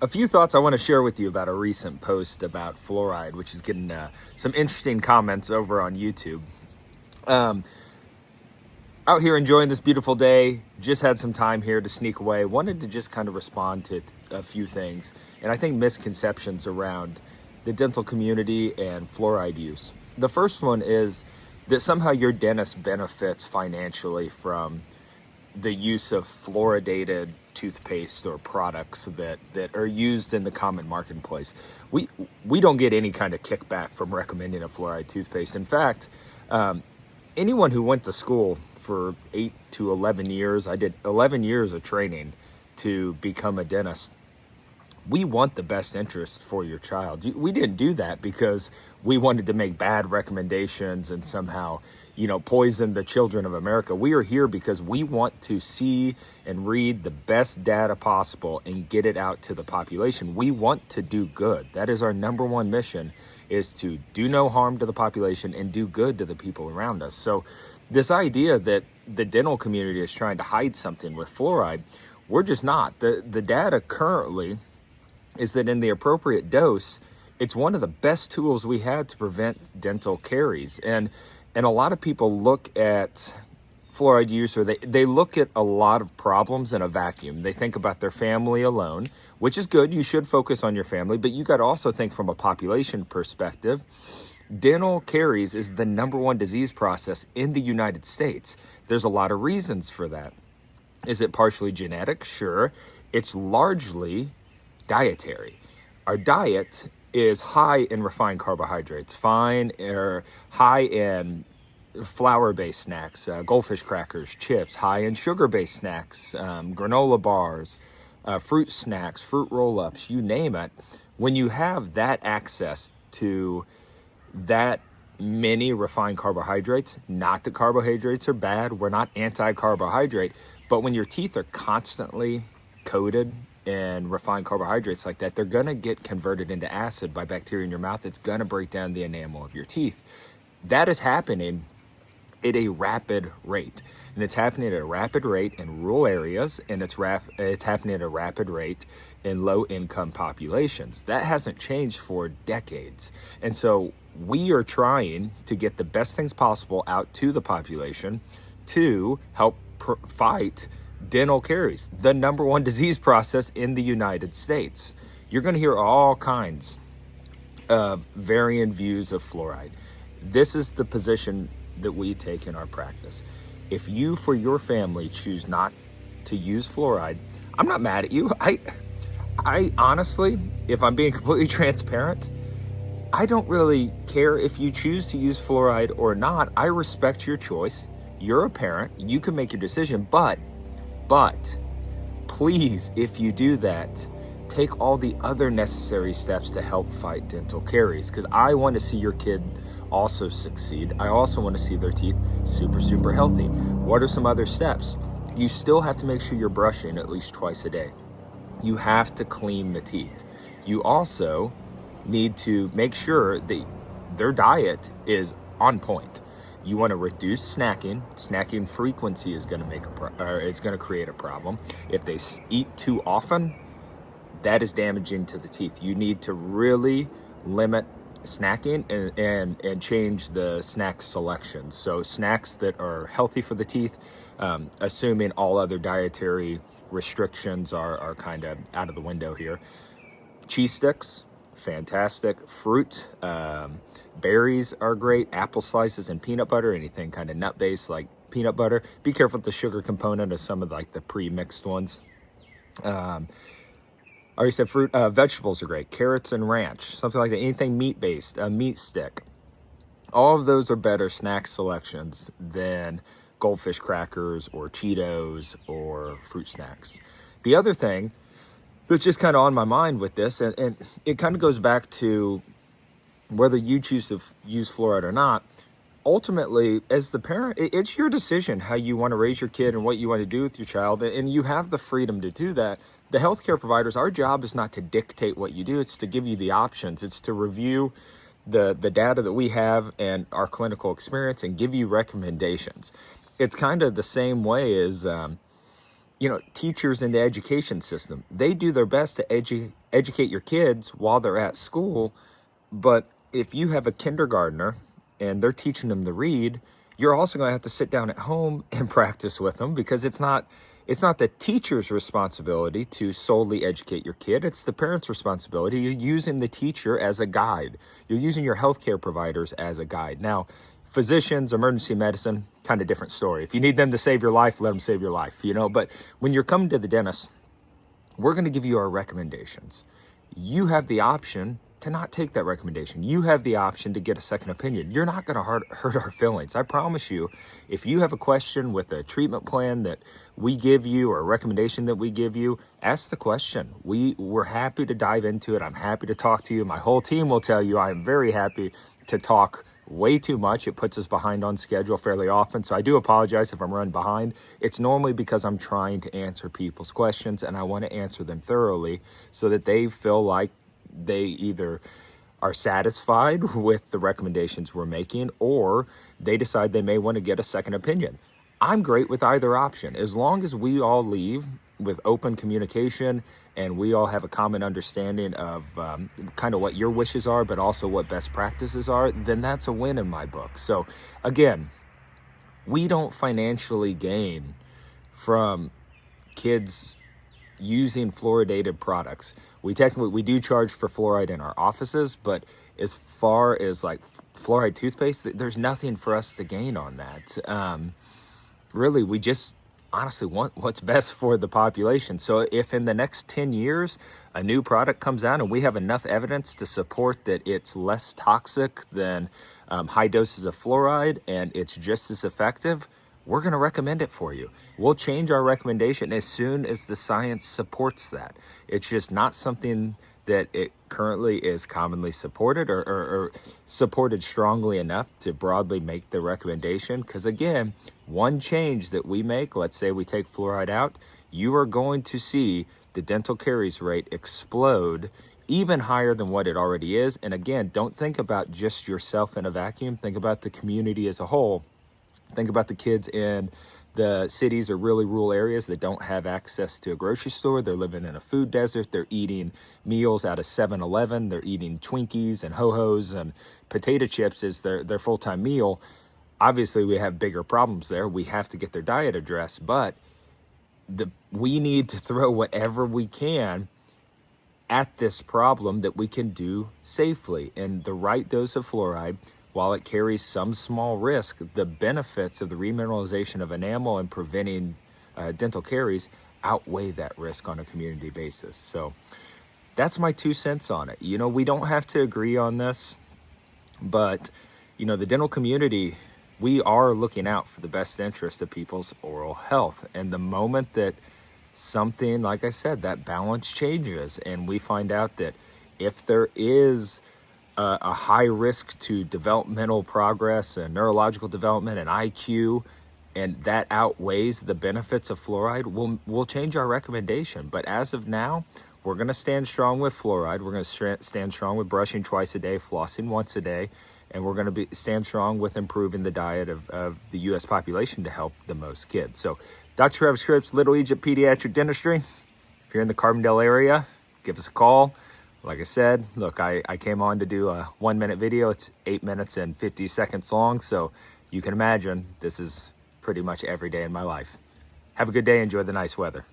A few thoughts I want to share with you about a recent post about fluoride, which is getting some interesting comments over on YouTube. Out here enjoying this beautiful day, just had some time here to sneak away. Wanted to just kind of respond to a few things, and I think misconceptions around the dental community and fluoride use. The first one is that somehow your dentist benefits financially from the use of fluoridated toothpaste or products that are used in the common marketplace. We don't get any kind of kickback from recommending a fluoride toothpaste. In fact, anyone who went to school for 8 to 11 years, I did 11 years of training to become a dentist. We want the best interest for your child. We didn't do that because we wanted to make bad recommendations and somehow, poison the children of America. We are here because we want to see and read the best data possible and get it out to the population. We want to do good. That is our number one mission, is to do no harm to the population and do good to the people around us. So this idea that the dental community is trying to hide something with fluoride, we're just not. The data currently is that in the appropriate dose, it's one of the best tools we have to prevent dental caries. And a lot of people look at fluoride use, or they look at a lot of problems in a vacuum. They think about their family alone, which is good. You should focus on your family, but you got to also think from a population perspective. Dental caries is the number one disease process in the United States. There's a lot of reasons for that. Is it partially genetic? Sure. It's largely dietary. Our diet is high in refined carbohydrates, high in flour-based snacks, goldfish crackers, chips, high in sugar-based snacks, granola bars, fruit snacks, fruit roll-ups, you name it. When you have that access to that many refined carbohydrates, not that carbohydrates are bad, we're not anti-carbohydrate, but when your teeth are constantly coated in refined carbohydrates like that, they're going to get converted into acid by bacteria in your mouth. It's going to break down the enamel of your teeth. That is happening at a rapid rate. And it's happening at a rapid rate in rural areas, and it's happening at a rapid rate in low-income populations. That hasn't changed for decades. And so we are trying to get the best things possible out to the population to help fight dental caries, the number one disease process in the United States. You're going to hear all kinds of varying views of fluoride. This is the position that we take in our practice. If you, for your family, choose not to use fluoride, I'm not mad at you. I honestly, if I'm being completely transparent, I don't really care if you choose to use fluoride or not. I respect your choice. You're a parent. You can make your decision, but please, if you do that, take all the other necessary steps to help fight dental caries, because I want to see your kid also succeed. I also want to see their teeth super healthy. What are some other steps? You still have to make sure you're brushing at least twice a day. You have to clean the teeth. You also need to make sure that their diet is on point. You want to reduce snacking. Snacking frequency is going to create a problem. If they eat too often, that is damaging to the teeth. You need to really limit snacking and change the snack selection. So snacks that are healthy for the teeth, assuming all other dietary restrictions are kind of out of the window here. Cheese sticks, fantastic. Fruit, berries are great. Apple slices and peanut butter, anything kind of nut-based like peanut butter. Be careful with the sugar component of some of like the pre-mixed ones. I already said fruit. Vegetables are great. Carrots and ranch, something like that. Anything meat-based, a meat stick. All of those are better snack selections than goldfish crackers or Cheetos or fruit snacks. The other thing that's just kind of on my mind with this, and it kind of goes back to whether you choose to use fluoride or not. Ultimately, as the parent, it's your decision how you want to raise your kid and what you want to do with your child, and you have the freedom to do that. The healthcare providers, our job is not to dictate what you do, it's to give you the options. It's to review the data that we have and our clinical experience and give you recommendations. It's kind of the same way as teachers in the education system, they do their best to educate your kids while they're at school. But if you have a kindergartner and they're teaching them to read, you're also going to have to sit down at home and practice with them, because it's not the teacher's responsibility to solely educate your kid. It's the parent's responsibility. You're using the teacher as a guide. You're using your healthcare providers as a guide. Now, physicians, emergency medicine, kind of different story. If you need them to save your life, let them save your life, But when you're coming to the dentist, we're going to give you our recommendations. You have the option to not take that recommendation. You have the option to get a second opinion. You're not going to hurt our feelings. I promise you, if you have a question with a treatment plan that we give you or a recommendation that we give you, ask the question. We're happy to dive into it. I'm happy to talk to you. My whole team will tell you I am very happy to talk way too much. It puts us behind on schedule fairly often. So I do apologize if I'm running behind. It's normally because I'm trying to answer people's questions, and I want to answer them thoroughly so that they feel like they either are satisfied with the recommendations we're making, or they decide they may want to get a second opinion. I'm great with either option, as long as we all leave with open communication and we all have a common understanding of kind of what your wishes are, but also what best practices are, then that's a win in my book. So again, we don't financially gain from kids using fluoridated products. We do charge for fluoride in our offices, but as far as like fluoride toothpaste, there's nothing for us to gain on that. Really, we just honestly want what's best for the population. So if in the next 10 years a new product comes out and we have enough evidence to support that it's less toxic than high doses of fluoride and it's just as effective, we're going to recommend it for you. We'll change our recommendation as soon as the science supports that. It's just not something that it currently is commonly supported or supported strongly enough to broadly make the recommendation. Because again, one change that we make, let's say we take fluoride out, you are going to see the dental caries rate explode even higher than what it already is. And again, don't think about just yourself in a vacuum. Think about the community as a whole. Think about the kids in the cities or really rural areas that don't have access to a grocery store. They're living in a food desert. They're eating meals out of 7-Eleven. They're eating Twinkies and Ho-Hos and potato chips as their full-time meal. Obviously, we have bigger problems there. We have to get their diet addressed, but we need to throw whatever we can at this problem that we can do safely. And the right dose of fluoride, while it carries some small risk, the benefits of the remineralization of enamel and preventing dental caries outweigh that risk on a community basis. So that's my 2 cents on it. We don't have to agree on this, but the dental community, we are looking out for the best interest of people's oral health. And the moment that something, like I said, that balance changes and we find out that if there is a high risk to developmental progress and neurological development and IQ, and that outweighs the benefits of fluoride, we'll change our recommendation. But as of now, we're going to stand strong with fluoride. We're going to stand strong with brushing twice a day, flossing once a day, and we're going to stand strong with improving the diet of the U.S. population to help the most kids. So Dr. Travis Cripps, Little Egypt Pediatric Dentistry. If you're in the Carbondale area, give us a call. Like I said, look, I came on to do a 1-minute video. It's 8 minutes and 50 seconds long. So you can imagine this is pretty much every day in my life. Have a good day. Enjoy the nice weather.